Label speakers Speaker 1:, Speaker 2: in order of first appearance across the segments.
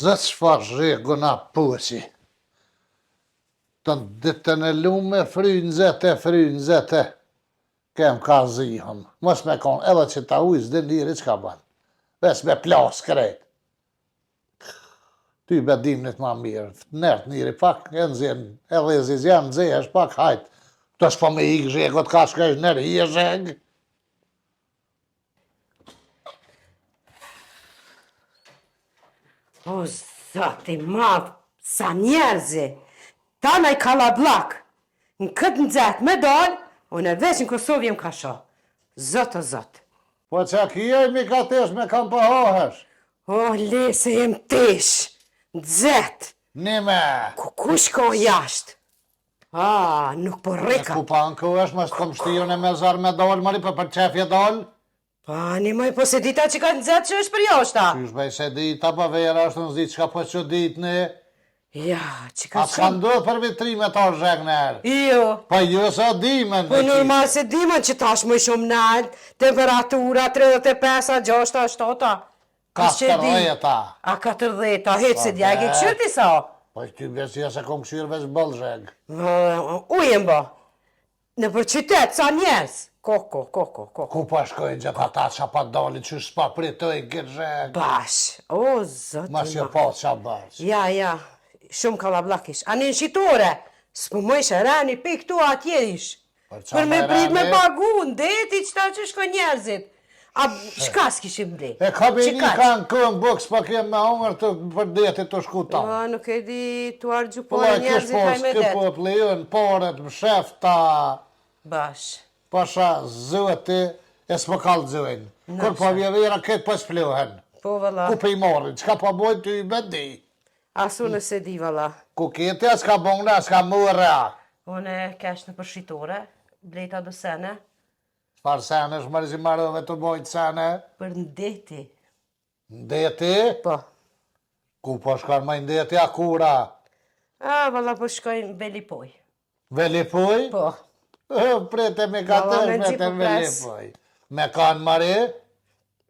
Speaker 1: Zë çfarë rreguna pusi. Të ditën e lume frynzete. Kem ka zihën. Mos me konë, edhe që ta ujë s'de njëri çka ban. Ves me plas krejt. Ty be dimnit ma mirë. Nert njëri pak, e nëzjen, edhe zizjan nëzjesh pak, hajt. Të shpo me ikë zhegot ka shkaj nërë i e zheg.
Speaker 2: O, zati madh, sa njerëzi, ta me kalablak, në këtë nëzet me dalë, unë e veç në Kosovë jem ka sho. Zot o zot.
Speaker 1: Po që kje mi ka tesh me kam pëhohesh?
Speaker 2: O, lese jem tesh, nëzet.
Speaker 1: Nime.
Speaker 2: Ku shko jashtë? Nuk po rika.
Speaker 1: Ku pa në këvesh, mas kom shtijon e me zar me dalë, mari për qefje dalë?
Speaker 2: Një moj, po se dita që ka nëzet që është për jashta.
Speaker 1: Qysh bej se dita, pa vera është në zi qka po që ditë ne.
Speaker 2: Ja, që ka
Speaker 1: A s'ka ndodhë për vitrime ta zheg nërë?
Speaker 2: Jo.
Speaker 1: Pa jo sa dimen.
Speaker 2: Po normal se dimen që tash më shumë nalt, temperatura 35, 6, 7.
Speaker 1: 40.
Speaker 2: A 40, hec se djagi këshyrti sa?
Speaker 1: Po ty besja se kom këshyrë veç bëll zheg.
Speaker 2: Ujem ba. Në për qytet, sa njerës? Koko.
Speaker 1: Ku pa shkojnë gjithë ata që pa dali që s'pa pritoj këtë zheg?
Speaker 2: Bash, o zoti ma.
Speaker 1: Mas jo pa qa bash.
Speaker 2: Ja, shumë kalablak ish. A një shqitore, s'po më ishe rani, pe këtu atje ish. Për me prit me pagun, deti qëta që shko njerëzit. A shka s'kishim ble?
Speaker 1: E ka bejni ka në kënë bëks pa kem me hongër të për detit të shku ta.
Speaker 2: Nuk e di tu argjupore njerëzit kaj me det.
Speaker 1: Po të lejën, paret, më shefta.
Speaker 2: Bash.
Speaker 1: Pasha zëti, e s'po kallë zëjnë. Kur po vjevera këtë po s'pluhen.
Speaker 2: Po valla.
Speaker 1: Ku pe i morin, qka po bojnë ty i bendi?
Speaker 2: Asu nëse di valla.
Speaker 1: Ku kete, s'ka bongna, s'ka mëra.
Speaker 2: Une kesh në përshitore, blejta do sene.
Speaker 1: Par sene shmërzi marove të bojnë sene?
Speaker 2: Për ndeti.
Speaker 1: Ndeti?
Speaker 2: Po.
Speaker 1: Ku po shkon me ndeti akura?
Speaker 2: Valla po shkojnë Velipoj.
Speaker 1: Velipoj?
Speaker 2: Po.
Speaker 1: Prete me katesh me të Velipoj. Me kanë mari?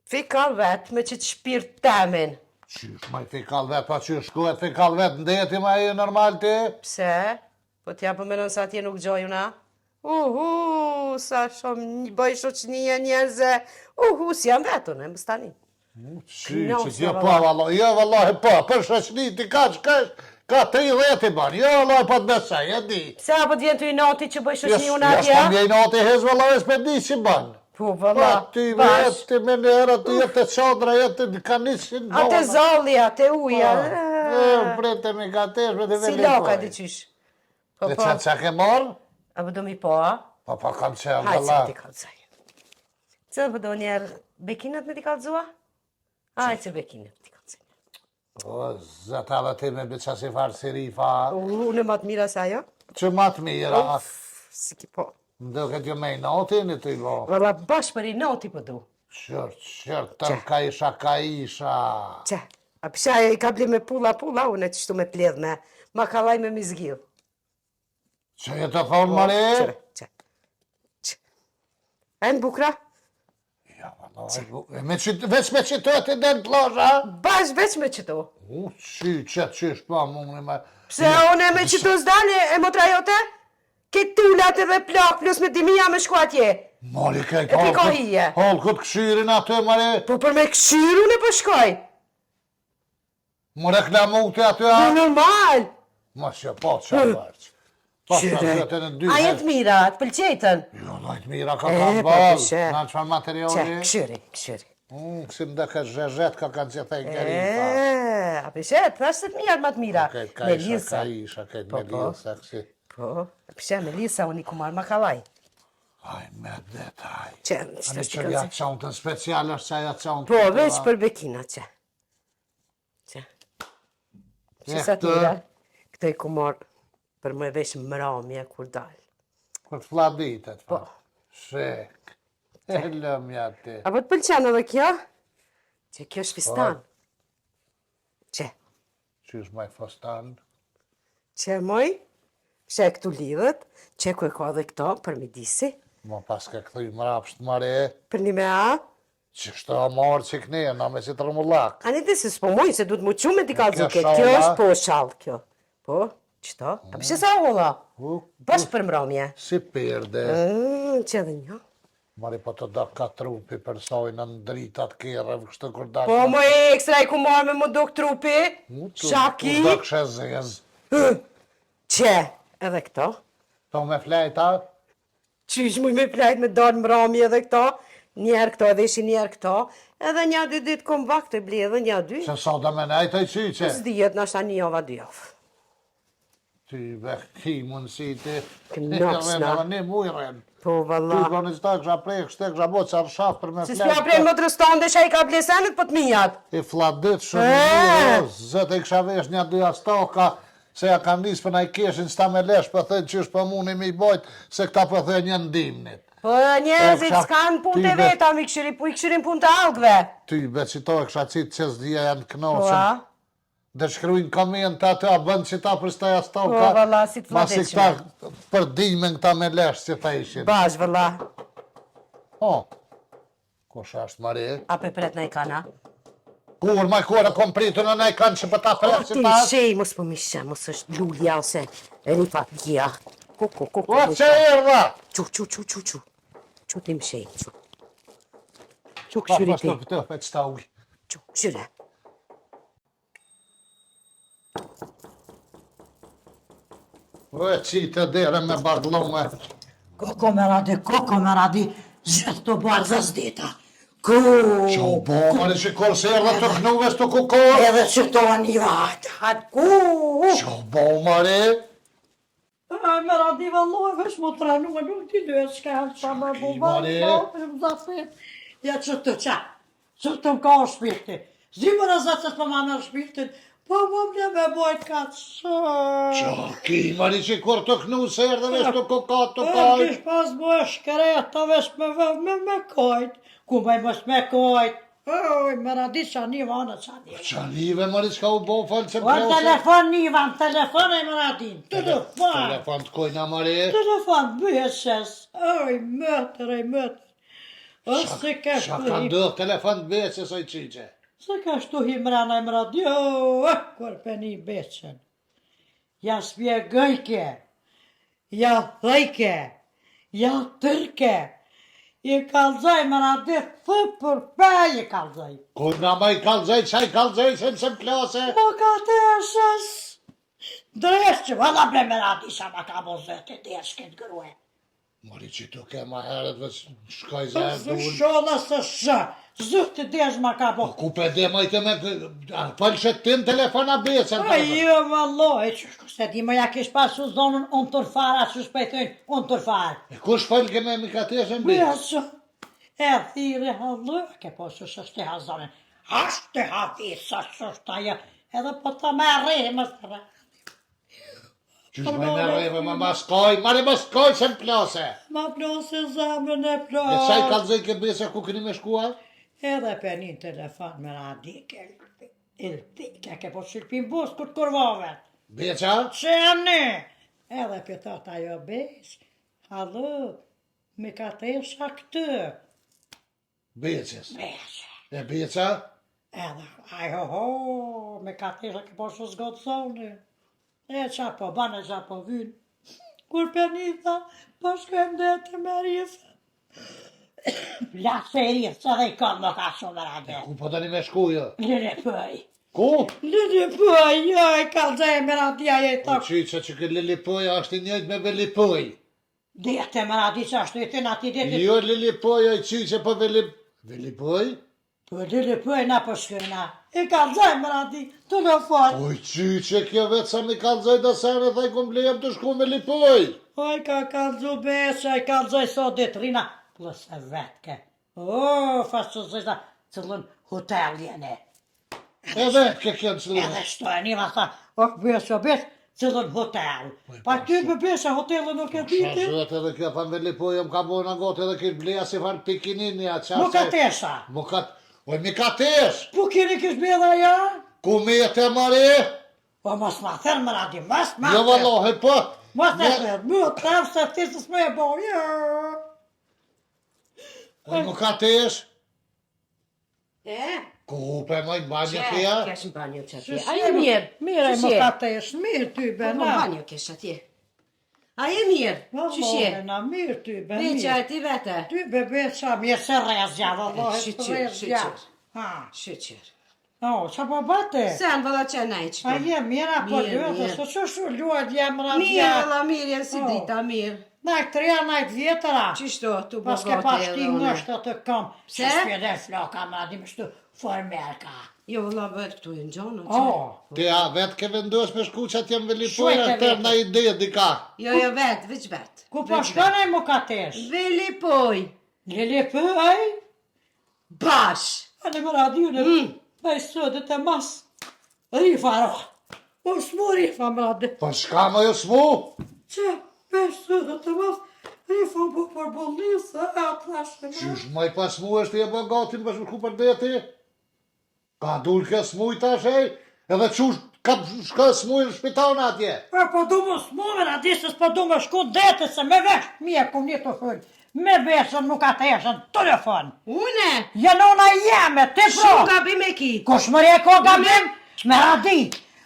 Speaker 2: Fikal vet me që të shpirt temin.
Speaker 1: Qysh ma i fikal vet, pa qysh shkuet fikal vet ndeti ma i normal ti?
Speaker 2: Pse? Po t'ja po menon sa atje nuk gjojuna? Sa shumë bëj shoqënia njerëze. Si jam vetën, e më stani.
Speaker 1: Jo vallahi po, për shoqëni ti ka 30 i ban, jo vallahi po të besaj, e di.
Speaker 2: Pse apo t'vjen të i nati që bëj shoqëni unë atje?
Speaker 1: Ja s'pam vjen nati hez vallahi s'pe di që ban.
Speaker 2: Po valla,
Speaker 1: Ty vetë, ti me nërë, ti jetë të qadra, jetë të kanishin bona.
Speaker 2: Ate zallia, ate uja.
Speaker 1: Prete me katesh, prete
Speaker 2: Si loka diqysh.
Speaker 1: Dhe qa ke marë?
Speaker 2: Apo do mi po, a?
Speaker 1: Pa kam qenë,
Speaker 2: Hajtë
Speaker 1: valla.
Speaker 2: se ti kalzaj. Që po do njerë bekinat me ti kalzua? Hajtë se bekinat ti kalzaj.
Speaker 1: O, zëta dhe ti me bëqa si farë si rifa.
Speaker 2: Unë e matë mira sa jo?
Speaker 1: Që matë mira.
Speaker 2: Si ki po.
Speaker 1: Ndo këtë jo me i noti në të i lo.
Speaker 2: Valla bash për i noti po du.
Speaker 1: Qërë, tërë ka isha.
Speaker 2: Që, a pësha i ka bli me pula, unë e që shtu me pledh me makalaj me mizgjil.
Speaker 1: Që jetë të thonë, mare?
Speaker 2: Që. E në bukra?
Speaker 1: Ja, veç me qëto të dhe në plazha?
Speaker 2: Bash veç me qëto.
Speaker 1: Qëtë pa mungë me...
Speaker 2: Pse unë e me qëto zdali e motra jote? Këtë tullat edhe plak, plus me dimija me shku atje.
Speaker 1: Mari këtë
Speaker 2: E piko hije.
Speaker 1: halë këtë këshyrin atë, mare?
Speaker 2: Po për me këshyru në po shkoj.
Speaker 1: Më reklamu të atë, a?
Speaker 2: Po normal.
Speaker 1: Ma që po të shabarqë.
Speaker 2: A jetë mira, të pëlqetën?
Speaker 1: Jo, lajtë mira ka
Speaker 2: po,
Speaker 1: balë.
Speaker 2: pishe.
Speaker 1: Në qëfar materiali?
Speaker 2: Këshyri.
Speaker 1: Kësim dhe këtë zhezhet ka kanë që thejnë gerifa.
Speaker 2: A pishet, thashtë të mirë më të mira. Me lisa.
Speaker 1: Ka isha, këtë me lisa, kësi.
Speaker 2: Po, pishe, me lisa, unë i kumar makalaj.
Speaker 1: Aj, me detaj.
Speaker 2: Që,
Speaker 1: Ani që vja qaunë të special është që aja qaunë.
Speaker 2: Po, veç për bekina, që. Që sa të mira, këto i kumar për më vesh mramje kur dalë.
Speaker 1: Kur të fladitet,
Speaker 2: Po.
Speaker 1: Shek. E lëmja ti.
Speaker 2: Apo të pëlqenë edhe kjo? Që kjo është fistan. Që?
Speaker 1: Qysh maj fostan?
Speaker 2: Që moj? Që këtu lidhët, që ku e ka dhe këto, për mi disi.
Speaker 1: Ma pas ke këthuj mrapsht mare,
Speaker 2: Për një me a?
Speaker 1: që shtë a marë që këne, na me si të rëmullak.
Speaker 2: A një disi s'po moj, se du të mu qume t'i ka
Speaker 1: Kjo
Speaker 2: zuke.
Speaker 1: shalla.
Speaker 2: Kjo është po shallë kjo. Po, qëto? A përshë sa ola? Bash për mramje.
Speaker 1: Si perde.
Speaker 2: Që edhe një.
Speaker 1: Mari po të da ka trupi për sajnë në dritat kere, kështë kur da...
Speaker 2: Po, më ekstra i ku marrë me më dok trupi. Shaki.
Speaker 1: Da kështë zez.
Speaker 2: Që? Edhe këto?
Speaker 1: To me flejta?
Speaker 2: Qysh muj me plajt me dalë mramje edhe këto? Njerë këto edhe ishi njerë këto. Edhe një dy ditë kom vakt e bli edhe një dy.
Speaker 1: Se sa da me nejtë i qyqe?
Speaker 2: S'dijet në ashta një ova dy javë.
Speaker 1: Ty be ki mundësi ti...
Speaker 2: Knopsna.
Speaker 1: Një mujren.
Speaker 2: Po,
Speaker 1: Ty
Speaker 2: valla.
Speaker 1: do një zda kësha prej, kështë kësha bo që arshaf për me
Speaker 2: Se
Speaker 1: flejt.
Speaker 2: s'pja prej më të rëstonde që i ka blesenit për të mijat.
Speaker 1: I fladit shumë, zëtë i kësha vesh një dy astoka, se ja kanë lisë për na i keshin, s'ta me lesh për thënë që është për muni mi bojt, se këta për thënë një ndimnit.
Speaker 2: Po njerëzit
Speaker 1: fsha-
Speaker 2: s'kanë punë të
Speaker 1: ty be-
Speaker 2: veta, i këshirin punë të algve.
Speaker 1: Ty be që to e kësha qitë që s'dija janë
Speaker 2: Po,
Speaker 1: knoqën,
Speaker 2: a?
Speaker 1: dhe shkrujnë koment aty, a bënd që ta për staj astoka,
Speaker 2: Po, valla, si të
Speaker 1: masi
Speaker 2: vladetshme.
Speaker 1: këta për dimen këta me lesh që ta ishin.
Speaker 2: Bash, valla.
Speaker 1: O, kush ashtë mari?
Speaker 2: A pe pret në i kana?
Speaker 1: Kur, maj kur e kom pritur në nej kanë që për ta pret që
Speaker 2: Ti
Speaker 1: ta...
Speaker 2: shej, mos po mishe, mos është lulja ose rifa gjia. Ku.
Speaker 1: O, që erdha?
Speaker 2: Qu. Qu ti më shej, qu. Qu
Speaker 1: Pa,
Speaker 2: këshyri
Speaker 1: pas
Speaker 2: ti.
Speaker 1: të këtë, pe që ta uj.
Speaker 2: Qu, këshyre.
Speaker 1: O, e qitë e dere me bardlome.
Speaker 3: Koko me radi, zhëtë të barë dhe zdeta. Ku,
Speaker 1: Që u bo, mërë që kur se erdhe të knuve së të kukor.
Speaker 3: edhe që të një hatë, ku.
Speaker 1: Që u bo, mërë?
Speaker 3: Me radi valloj, vesh më të ranu, nuk t'i dy e shka, qa me bu
Speaker 1: Mare.
Speaker 3: Ja që të qa, që të më ka shpirti. Zimë në zëtë të më në shpirtin, po më më me bojt ka të
Speaker 1: Që ki, mërë që kur të knu se erdhe vesh të kukat të
Speaker 3: E
Speaker 1: kaj.
Speaker 3: kish pas bojë shkreta, vesh me kajt. Ku me mos me kajt. Oj, me radi qa një vanë, qa një.
Speaker 1: Që live, mërë që ka u bo falë që
Speaker 3: O
Speaker 1: plose.
Speaker 3: telefon një vanë, telefon e më radin. Telefon.
Speaker 1: Telefon të kojna, mërë.
Speaker 3: Telefon bëheses. Oj, mëtër. O, se ka
Speaker 1: Që
Speaker 3: shtu
Speaker 1: ka
Speaker 3: hi.
Speaker 1: ndëh telefon të beqe së i qiqe.
Speaker 3: Se ka shtu hi mrana e më radio. Kur për një beqen. Ja spjegojke. Ja thëjke. Ja tërke. I kalzoj më radi, thë për pëj i kalzoj.
Speaker 1: Kojna ma i kalzaj, qa i kalzaj se më plose.
Speaker 3: Po ka të esës. Dresh që valla ble me radi sa ma ka bo zëtë, dresh këtë grue.
Speaker 1: Mërë që të ke ma heret dhe shkaj zërë
Speaker 3: Së
Speaker 1: dhun.
Speaker 3: shola së shë, zëtë dresh ma ka bo.
Speaker 1: Ku pe dhe majte me... Falë që ti në telefona beqe.
Speaker 3: A jo valloj, që se di më ja kish pasu zonën unë tërfara, që shpejtojnë unë tërfara.
Speaker 1: E kush falë ke me mikateshen beqe?
Speaker 3: Bësë, e thire hallu, ke po që shështë e hazonën. Ashtë e hafi, sa shështë ajo, edhe po të me rrimë së rrë.
Speaker 1: Qysh me në rejve me maskoj, mare maskoj se më plose.
Speaker 3: Ma plose zemën e
Speaker 1: E
Speaker 3: plose.
Speaker 1: qaj kalzoj ke beqe ku këni me shkua?
Speaker 3: Edhe për një telefon me radike, iltike, ke po shilpin bus kur të kurvove.
Speaker 1: Beqa?
Speaker 3: Që jam ne? Edhe për thot ajo besh, hallu, me ka tesha këtë.
Speaker 1: Beqes.
Speaker 3: Besh.
Speaker 1: E beqa?
Speaker 3: Edhe, ajo ho, me ka tesha ke po shë zgotsone. E qa po banë, qa po vynë. Kur për një tha, po shkojmë dhe të me rifë. Lasë e rifë, që dhe i kam më ka shumë me rade.
Speaker 1: Ku po tani me shkuja?
Speaker 3: Lëre pëj.
Speaker 1: Ku?
Speaker 3: Lëre pëj, joj, kalzaj me radia e
Speaker 1: Po
Speaker 3: të.
Speaker 1: qyqa që ke lilipoja është i njëjt me velipoj.
Speaker 3: Dete me radi që ashtu e të nati dete.
Speaker 1: Jo lilipoja i qyqe po velipoj?
Speaker 3: Po lëre pëj na po shkojna. E kalzaj me radi, telefon.
Speaker 1: Oj qyqe kjo vetë sa mi kalzoj dhe sene thaj kum blejem të shku me lipoj.
Speaker 3: Oj, ka kalzu besha, i kalzoj sot dhe trina. Plus e vetke. O, fashtë që zështa, cëllën hotel jene.
Speaker 1: E vetë ke kjo në qëllë.
Speaker 3: Edhe shto e një vasa, o, besha, cëllën hotel. Pa ty për besha, hotelën nuk e diti.
Speaker 1: Shazët edhe kjo fan velipoj, më ka bo në gotë edhe kjo bleja si fan pikininja.
Speaker 3: Nuk e tesha.
Speaker 1: Më ka... Oj, mi ka tesh.
Speaker 3: Po keni kish bjeda ja?
Speaker 1: Ku me te mare?
Speaker 3: Po mos ma thërë më radi, mos ma
Speaker 1: Jo,
Speaker 3: thërë.
Speaker 1: vallahi, po.
Speaker 3: Mos ma thërë, më të tërë se ti së s'me e bo, ja.
Speaker 1: Oj, mu ka tesh.
Speaker 2: E?
Speaker 1: Ku pe moj banjë
Speaker 2: Që,
Speaker 1: kja?
Speaker 2: kesh në banjo që atje.
Speaker 3: Shushe,
Speaker 2: A je mirë?
Speaker 3: Mirë e më
Speaker 2: Shushe.
Speaker 3: ka tesh, mirë ty
Speaker 2: Po
Speaker 3: be,
Speaker 2: në
Speaker 3: na.
Speaker 2: banjo kesh atje. A je mirë? Qyshe?
Speaker 3: Na, mirë ty be,
Speaker 2: Beqa
Speaker 3: mirë.
Speaker 2: e ti vete?
Speaker 3: Ty be beqa, mirë se rezja, vallahi,
Speaker 2: Shqyqyr,
Speaker 3: rezja.
Speaker 2: shqyqyr.
Speaker 3: Ha,
Speaker 2: Shqyqyr.
Speaker 3: o, që po bate?
Speaker 2: Sen valla që ne që
Speaker 3: A je mirë apo
Speaker 2: Mirë,
Speaker 3: lëtë,
Speaker 2: mirë.
Speaker 3: së që shu luat jem
Speaker 2: Mirë,
Speaker 3: radja.
Speaker 2: valla, mirë, janë si
Speaker 3: Oh.
Speaker 2: dita, mirë.
Speaker 3: Najtë të reja, najtë vjetëra.
Speaker 2: Qishto, tu
Speaker 3: Pas ke
Speaker 2: bogate
Speaker 3: pas
Speaker 2: edhe
Speaker 3: ti
Speaker 2: une.
Speaker 3: ngështë të kam.
Speaker 2: Pse?
Speaker 3: Se s'pjede floka më radim shtu formerka.
Speaker 2: Jo, valla, vetë këtu e në gjonë,
Speaker 3: O,
Speaker 1: Ti a vetë ke vendos me shku që atjem
Speaker 3: Shojt
Speaker 1: Velipoja,
Speaker 3: e
Speaker 1: tërë
Speaker 3: vetë.
Speaker 1: na ide dika.
Speaker 2: Jo, jo, vetë, veç vetë.
Speaker 3: ku po shkone mu ka tesh?
Speaker 2: Velipoj,
Speaker 3: Lili për, aj?
Speaker 2: bash.
Speaker 3: A në më radiune, me i sëdët e mas. Rifa, ro. O, s'mu rifa më radi.
Speaker 1: Po shka më jo smu?
Speaker 3: Që, me i sëdët e mas. Rifa bu për bollisë, e atë
Speaker 1: Qysh maj pa smu është e bogatin për shku për deti? Ka dul ke smuj tash ej? Edhe qush ka shka smuj në shpital në atje?
Speaker 3: Po du më s'mu me radisës, po du më shku dete, se me vesh mje ku një të fëllë. Me veshën nuk ka të eshën telefon.
Speaker 2: Une,
Speaker 3: Janona jeme, ti
Speaker 2: shumë
Speaker 3: pro.
Speaker 2: gabim e ki.
Speaker 3: Kush më re ko gabim, me radi.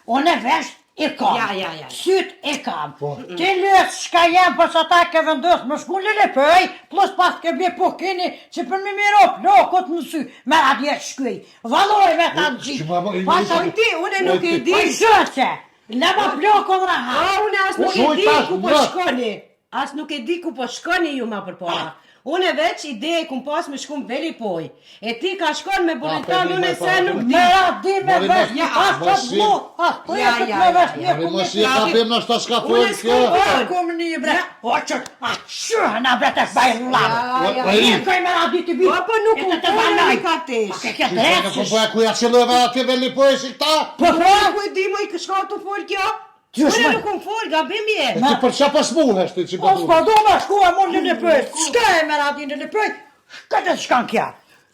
Speaker 3: Unë e vesh i kam.
Speaker 2: Ja.
Speaker 3: Syt i kam.
Speaker 1: Po.
Speaker 3: Ti lës shka jem për që ta ke vendos më shku lili pëj, plus pas ke bje po kini që për me miro plokot në sy, me radi e shkuj. Valoj me ta në
Speaker 1: Që
Speaker 3: gjithë.
Speaker 1: ma më i
Speaker 3: Pas
Speaker 2: Po ti, une nuk e di.
Speaker 3: Po i shëqe, lema plokon raha.
Speaker 2: A, une as nuk e
Speaker 1: Shuj
Speaker 2: di
Speaker 1: tash,
Speaker 2: ku po
Speaker 1: jo.
Speaker 2: shkoni. As nuk e di ku po shkoni ju ma përpora. Une veç ide kum pas me shkum Velipoj. E ti ka shkon me buletan,
Speaker 1: pe di,
Speaker 2: une
Speaker 1: moj,
Speaker 2: se
Speaker 1: po,
Speaker 2: nuk
Speaker 1: po,
Speaker 2: di.
Speaker 3: Me radi me
Speaker 1: Mori
Speaker 3: vesh,
Speaker 1: mos-
Speaker 3: as
Speaker 1: mos
Speaker 3: qëtë
Speaker 1: si-
Speaker 3: mu, as përjetët
Speaker 2: Ja,
Speaker 3: me vesh,
Speaker 2: ja.
Speaker 3: një
Speaker 1: Mos
Speaker 3: kumit.
Speaker 1: je ka bim në shta s'ka
Speaker 2: Unë
Speaker 1: fol
Speaker 2: s'ku
Speaker 1: kjo.
Speaker 2: fol.
Speaker 3: Kom një bre, o qëtë, a shëhë në bre të bajllarë.
Speaker 2: Ja.
Speaker 3: Një koj me radi të bitë.
Speaker 2: Po, po nuk u folë i ka tesh.
Speaker 3: Ke këtë
Speaker 1: Qysh me në
Speaker 3: recësh.
Speaker 1: kumpoja kuja qëllëve atje Velipoj si këta?
Speaker 3: Po,
Speaker 2: Une ku e di më i shka të fol kjo?
Speaker 3: Qysh
Speaker 2: Une
Speaker 3: me-
Speaker 2: nuk unë fol, gabim je.
Speaker 1: E ti për qa pas muhesh ti që
Speaker 3: O
Speaker 1: po
Speaker 3: s'po do me shkua mu në lëpëj. Shka e me radi në lëpëj? Shka të shkan kja?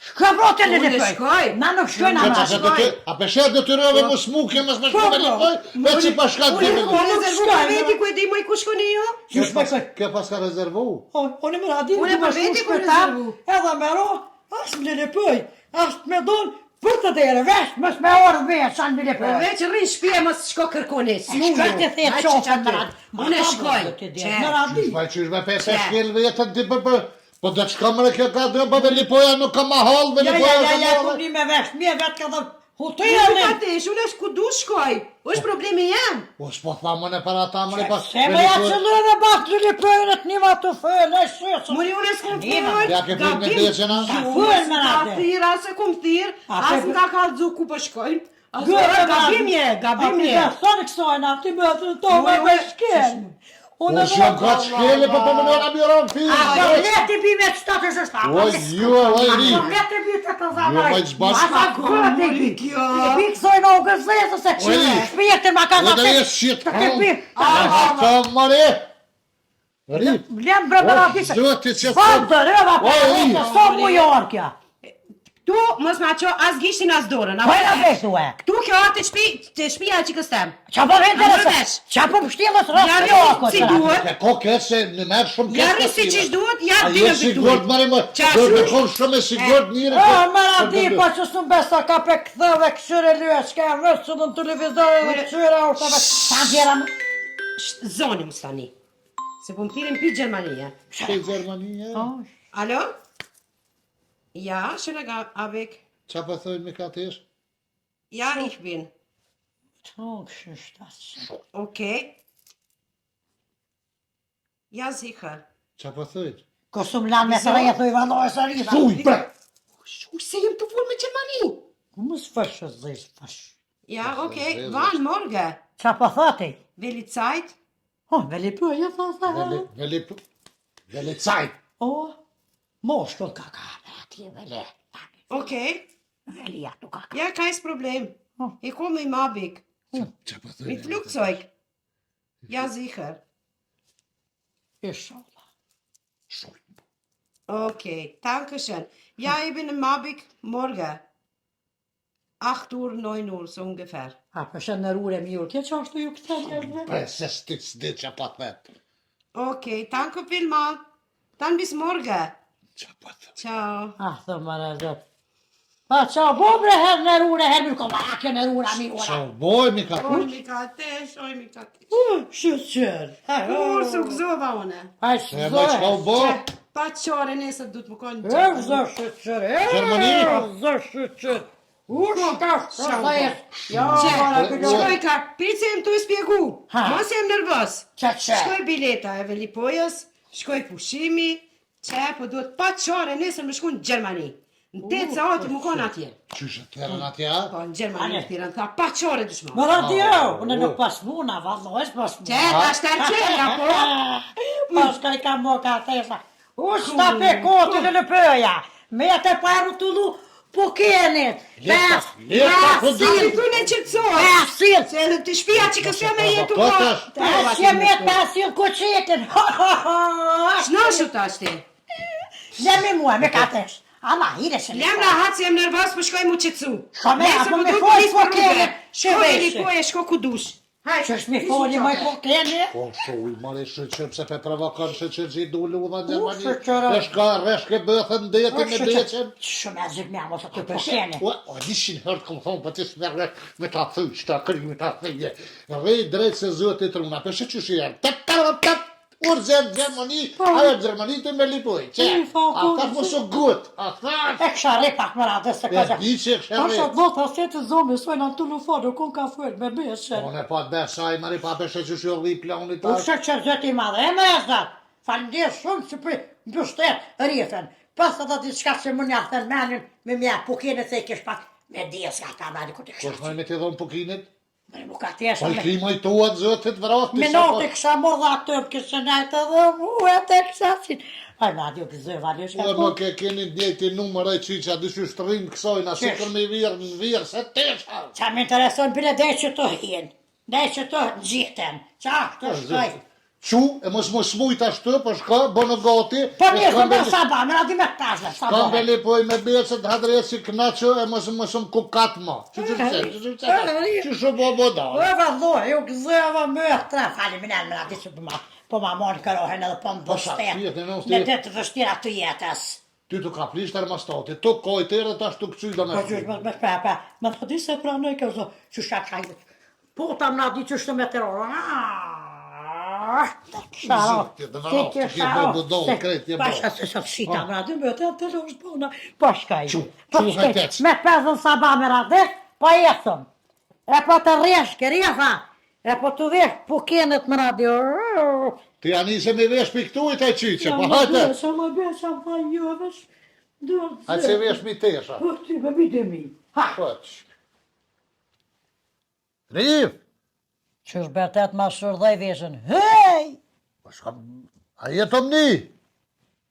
Speaker 3: Shka brote në
Speaker 2: Unë
Speaker 3: lëpëj?
Speaker 2: shkoj.
Speaker 3: Na nuk shkojnë
Speaker 1: Që
Speaker 3: ama.
Speaker 1: që të ty, a peshe dhe të rëve më smu ke më shku Velipoj, veç që pa shka të
Speaker 2: Une
Speaker 1: dhe
Speaker 2: ku rezervu për veti ku e di më i ku shkoni ju?
Speaker 3: Qysh me koj?
Speaker 1: Ke pas ka rezervu?
Speaker 3: Unë më radi
Speaker 2: Unë
Speaker 3: në
Speaker 2: për
Speaker 3: më
Speaker 2: veti
Speaker 3: shku
Speaker 2: ku
Speaker 3: shpetar,
Speaker 2: rezervu.
Speaker 3: edhe me ro, as më lëpëj, as me donë, për të dere, vesh, mës me orë vesh, anë më
Speaker 2: Po
Speaker 3: lëpëj.
Speaker 2: veç rrin shpia mos shko kërkoni.
Speaker 3: Shka të the qofën më radi.
Speaker 2: Une shkoj.
Speaker 3: Më radi.
Speaker 1: Qysh ma qysh me pe shkel vetën ti për po do të shkamre kjo ka dhe po Velipoja nuk ka ma hall, Velipoja ka
Speaker 3: Ja,
Speaker 1: ma
Speaker 3: ku një me vesh, mje vetë ka dhe
Speaker 2: Unë
Speaker 3: hoteli.
Speaker 2: ka tesh, unë është ku du shkoj. është problemi jam.
Speaker 1: Po s'po thamë në para ta më pas
Speaker 3: Se me ja që lëve bakë të lipërët një ma të fëllë, e shësë.
Speaker 2: Muri unë s'kum
Speaker 3: Nima,
Speaker 2: fol.
Speaker 1: ja ke prit me deqena?
Speaker 3: Fol me
Speaker 2: Ka
Speaker 3: rade.
Speaker 2: thirë, as e kum thirë,
Speaker 3: A,
Speaker 2: as
Speaker 3: pe-
Speaker 2: nga ka dzu ku po shkojmë. As
Speaker 3: Gërë
Speaker 2: gabim je, gabim je.
Speaker 3: A të kësojnë, a ti me të në tomë
Speaker 2: Unë-
Speaker 3: me shkelë.
Speaker 1: Po shumë ka shkele po për më nëra miron fi.
Speaker 3: A të leti bime të shtatë është shtatë.
Speaker 1: Oj, ju, oj, ri.
Speaker 3: A të leti bime të të
Speaker 1: Jo,
Speaker 3: zanaj.
Speaker 1: vaj, zbash.
Speaker 3: A të gërë të bi.
Speaker 2: Kjo.
Speaker 3: I bi kësojnë o gëzesë se që.
Speaker 1: Oj, ri.
Speaker 3: Shpijete ma ka
Speaker 1: Edhe
Speaker 3: të
Speaker 1: jesh shit.
Speaker 3: të të bi.
Speaker 1: Ta mare. Ri.
Speaker 3: Vlem bre më rapise.
Speaker 1: Zoti që
Speaker 3: Pa dërëva për
Speaker 1: Oj, ri.
Speaker 3: e so mu jorë kja.
Speaker 2: Tu mos ma qo as gishtin as dorën.
Speaker 3: Po e në beshtu e.
Speaker 2: Tu kjo të shpia që këstem.
Speaker 3: Qa po vete
Speaker 2: Andë
Speaker 3: nëse?
Speaker 2: vesh.
Speaker 3: Qa po pështjelës
Speaker 2: Ja
Speaker 3: rësë
Speaker 2: rri
Speaker 3: jo
Speaker 2: si duhet.
Speaker 1: Ke kokë se në merë shumë
Speaker 2: Ja
Speaker 1: kesh
Speaker 2: rri si qish duhet, ja
Speaker 1: A
Speaker 2: di
Speaker 1: je
Speaker 2: në
Speaker 1: sigurt
Speaker 2: bitu.
Speaker 1: mari më.
Speaker 2: Qa
Speaker 1: Do të
Speaker 2: shush?
Speaker 1: konë shumë e sigurt njëre.
Speaker 3: Më radi po që s'u besa ka pe këthëve këshyre lyë, s'ka vështë që në televizor dhe këshyre ushtave. Ta djera më.
Speaker 2: Zoni më stani. Se po më thirin pi Gjermania.
Speaker 1: Shkej Gjermania.
Speaker 2: Alo? Ja, schöner Abend.
Speaker 1: Qa për thojnë me ka tesh?
Speaker 2: Ja, ich bin.
Speaker 3: Të këshyre shtasë.
Speaker 2: Okay. Ja, sicher.
Speaker 1: Qa për thojnë?
Speaker 3: Kosum lanë me të reje thuj valojë së rrida.
Speaker 1: Fuj, bre!
Speaker 2: U se jem të full me Gjermani.
Speaker 3: Ku më s'fëshë zëjsh fësh.
Speaker 2: Ja, okay. Wann morgen?
Speaker 3: Qa po thëti?
Speaker 2: Welche Zeit?
Speaker 3: Veli për, ja thë.
Speaker 1: Veli cajt.
Speaker 3: Mosh të kaka. Ati veli.
Speaker 2: Okay.
Speaker 3: Veli ja të kaka.
Speaker 2: Ja, kein Problem. Ich komme im Abend.
Speaker 1: Qa për thojnë?
Speaker 2: Mit Flugzeug. Ja, sicher.
Speaker 3: Inshallah.
Speaker 2: Okay, danke schön. Ja, ich bin im Abend morgen. 8 Uhr, 9 Uhr, so ungefär.
Speaker 3: Për shënë rure mjur, kjo që ashtu ju këtë njerëzve?
Speaker 1: Precis det jag pat med.
Speaker 2: Okej, danke vielmals. Dann bis morgen. Ciao.
Speaker 3: Thë më në zët. Pa qa bo bre herë në rure, herë më koma ake në rura mi ora.
Speaker 1: Så boj mi ka.
Speaker 2: Oj, Mika, tesh.
Speaker 3: Shëqër.
Speaker 2: Kur su gëzova une.
Speaker 3: Aj
Speaker 1: E më çka u bo?
Speaker 2: Pa qare nesër du të më konë
Speaker 3: E zë shëqër,
Speaker 1: Gjermani?
Speaker 3: zë shëqër. Shka shëqër. Ja,
Speaker 2: Shkoj ka, picem tu spjegu.
Speaker 3: Ha.
Speaker 2: Mos jem nervos.
Speaker 3: Qa që?
Speaker 2: Shkoj bileta e velipojës, shkoj pushimi, që po duhet pa qare nesër më shku në Gjermani. Në 8 saati më konë atje.
Speaker 1: Qyshe të herën atja?
Speaker 2: Po, në Gjermani në Tiranë, tha pa qare dëshmo.
Speaker 3: Më radio, unë nuk pas muna, vallojsh pas muna.
Speaker 2: Që, ta shtarqera, po?
Speaker 3: Pas ka I ka mo ka thesa. Shta pe kotë në pëja. Me te paru tullu po kenit.
Speaker 2: Si tu në qëtësoj.
Speaker 3: Pesil.
Speaker 2: Se në të shpia që kësë me jetu po.
Speaker 3: Pesje me pesil koqetin.
Speaker 2: Shnashu ta shte.
Speaker 3: Lemi mua, me ka tesh. Ama, hire se
Speaker 2: Lem na hatë se jem nervos, për shkoj mu qëtësu.
Speaker 3: Shko me, apo me foli po kenit.
Speaker 2: Shko velipoje, shko ku dush.
Speaker 3: Qësh me foli moj po kenit.
Speaker 1: Po shuj, mali shëqër, pse pe provokon shëqër që I du luva në Gjermani.
Speaker 3: shëqër.
Speaker 1: Reshke bëthën deti me deqen.
Speaker 3: Shumë e zhik me mos aty po kenit.
Speaker 1: O, 100 herë këmë thonë, për të shmerë me ta thysh, ta kry, me ta thyje. Rej drejt se zëtë I truna, për shë që shë janë. Urgent Gjermani, ajo Gjermani të me lipoj, që? A ta më së gut, a ta...
Speaker 3: E kësha re pak më radhe se
Speaker 1: E
Speaker 3: këzë.
Speaker 1: di që e kështë
Speaker 3: Pasha
Speaker 1: rejtë.
Speaker 3: të dhota se të zomi, sojnë anë të lufonu, kun ka fërë me beshen.
Speaker 1: Unë e pa të besaj, mari pa beshe që shë rri planit
Speaker 3: U
Speaker 1: ta.
Speaker 3: shëqër zëti madhe, e me e zëtë. Falimderit shumë që për mbështet rritën. Pas të të diçka që më njahtën menin, me mja pukinit se I kish pak me dies ka ta meni këtë
Speaker 1: Kështë
Speaker 3: kështë.
Speaker 1: nëjë me të dhonë pukinit?
Speaker 3: Mëri mu ka tesha
Speaker 1: Po I
Speaker 3: me...
Speaker 1: klimoj tuat zëtit vratë.
Speaker 3: Minoti kësha morë dhe atë të kështë najtë dhe mu e të kësha si... Aj, ma dio këzë valish ka
Speaker 1: Po
Speaker 3: po.
Speaker 1: më ke keni njëti numër e qiqa, dyshu shtërim kësojna, si për me virë në virë, se tesha.
Speaker 3: Qa më intereson bile dhe që të hinë, dhe që të gjiten, qa të shkoj.
Speaker 1: Qu, e mos më smujt ashtu, po shka, bënë gati.
Speaker 3: Po njësë me saba, me radi me tashme, saba.
Speaker 1: Kam beli poj me becet hadrejt si knaqë, e mos më kukat ma. Që shë bo da.
Speaker 3: O valloj, ju gëzëva më tre, fali minel me radi që po ma monë kërohen edhe po më bështet. Në të të vështira të jetës.
Speaker 1: Ty të ka plisht termostati, të kojtë dhe tash të këcuj dhe me
Speaker 3: Po qysh me shpepe, më të di se pranoj këzo, që shka qajtë. Po ta më radi që shtë me terror. Pasha se sa shita më radi, me të të lësht bona. Po shkaj. Me pezën saba me radi, po jesëm. E po të reshke, rjefa. E po të vesh pukenet më radi.
Speaker 1: Ti anise me vesh piktuit e qiqe, po hajte.
Speaker 3: Më besha më jovesh.
Speaker 1: Hajtë se vesh mi tesha.
Speaker 3: Po ty me bide mi. Ha.
Speaker 1: Poq. Riv!
Speaker 3: Qysh betet ma shurdhaj veshën. Hej!
Speaker 1: Po shka, a jetëm ni?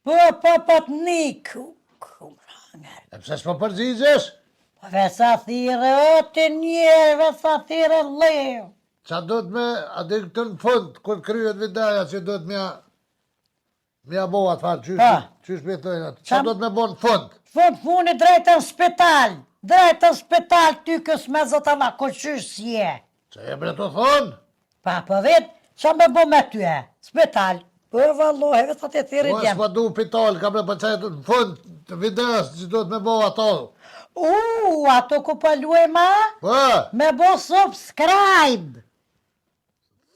Speaker 3: Po të niku. Kumranger.
Speaker 1: E pse s'po përgjigjesh?
Speaker 3: Po vesa thire, o të njerë, vesa thire leo.
Speaker 1: Qa do të me, a di këtë në fund, kër kryet videja që do të mja bo atë farë, qysh me thëjnë atë, qa do të me bo në fund?
Speaker 3: Funi drejtën spital. Drejtën spital, ty kës me zëtama, ko qysh si e.
Speaker 1: Që e bre të thonë?
Speaker 3: Pa po vetë, qa me bo me ty e? Spital. Po vallohe, vesa të thire
Speaker 1: Po
Speaker 3: djem.
Speaker 1: s'pa du pital, ka bre për qajtë në fund të videjas që do të me bo ato.
Speaker 3: Ato ku po luajma?
Speaker 1: Po,
Speaker 3: Me bo subscribe.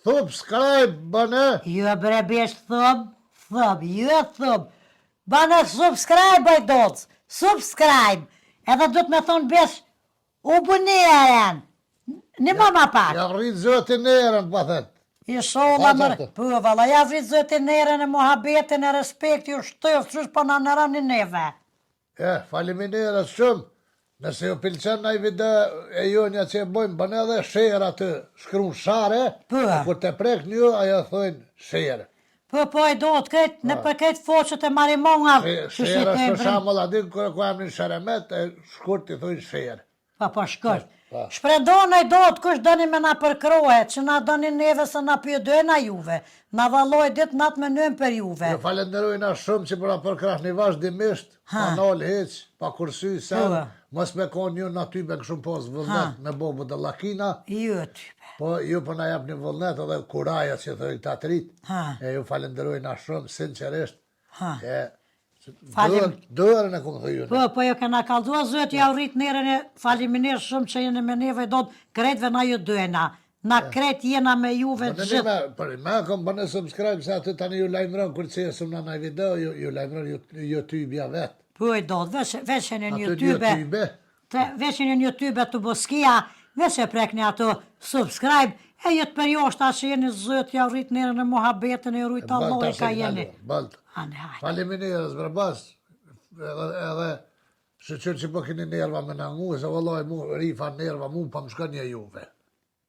Speaker 1: subscribe bëne.
Speaker 3: Jo bre besh thub, jo thub. Bane subscribe baj doc, subscribe. Edhe do të me thonë besh u buneren. Në mama pak.
Speaker 1: Ja rritë zëtin erën, pa thëtë.
Speaker 3: I shola
Speaker 1: Ha,
Speaker 3: mërë.
Speaker 1: qartë.
Speaker 3: Po, valla, ja vrit zëtin nërën e muhabetin e respekti u shtëf, qysh po në nëra një neve.
Speaker 1: Faleminderit shumë. Nëse ju pëlqen ai video e jonja që e bojmë, bën edhe share atë, shkruan share,
Speaker 3: Po.
Speaker 1: kur të prek një, ajo thojnë share.
Speaker 3: Po, e do të këtë, në për këtë foqët e marimonga.
Speaker 1: Share është për shembull aty kur kam në Sheremet, e shkurt i thojnë share.
Speaker 3: Po, shkurt. Shpredonaj dot kush doni me na përkrohe, që na doni neve se na pyedojna juve. Na valloj dit natë me nëm për juve.
Speaker 1: Ju falenderojna shumë që pra përkrahni vazhdimisht, pa nal heq, pa kursy, sen, mos me konë ju në type këshum pos vullnet me bobu dhe lakina.
Speaker 3: Ju type.
Speaker 1: Po ju po na jep një vullnet edhe kuraja që thëri të atrit. E ju falenderojna shumë, sinqerisht. Dërën e këmë thëju.
Speaker 3: Po jo kena kaldua zët, ja u rrit nerën e faliminir shumë që jene me neve do të kretve na ju dojna. Na kret jena me juve të gjithë.
Speaker 1: Me kom bënë subscribe se aty tani ju lajmëron kur që jesëm në nëj video, ju lajmëron YouTube-ja vetë.
Speaker 3: Po e do, veçen e një YouTube, veçen e një YouTube të Boskia, veç e prekni ato subscribe, e jetë për jo është që jeni zët, ja u rrit nerën e muhabetën e rujtë Allah ka jeni.
Speaker 1: Faleminderit barbas, edhe shëqër që po keni nerva me na ngu, se vëllaj mu rifa nerva mu pa më shka një juve.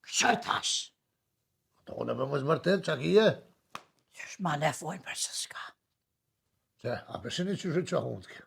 Speaker 3: Qoj tash?
Speaker 1: Të une me mos mërtet, që kije?
Speaker 3: Qysh ma ne fojnë për që s'ka.
Speaker 1: Që, a përshini që shë që hundë kjo.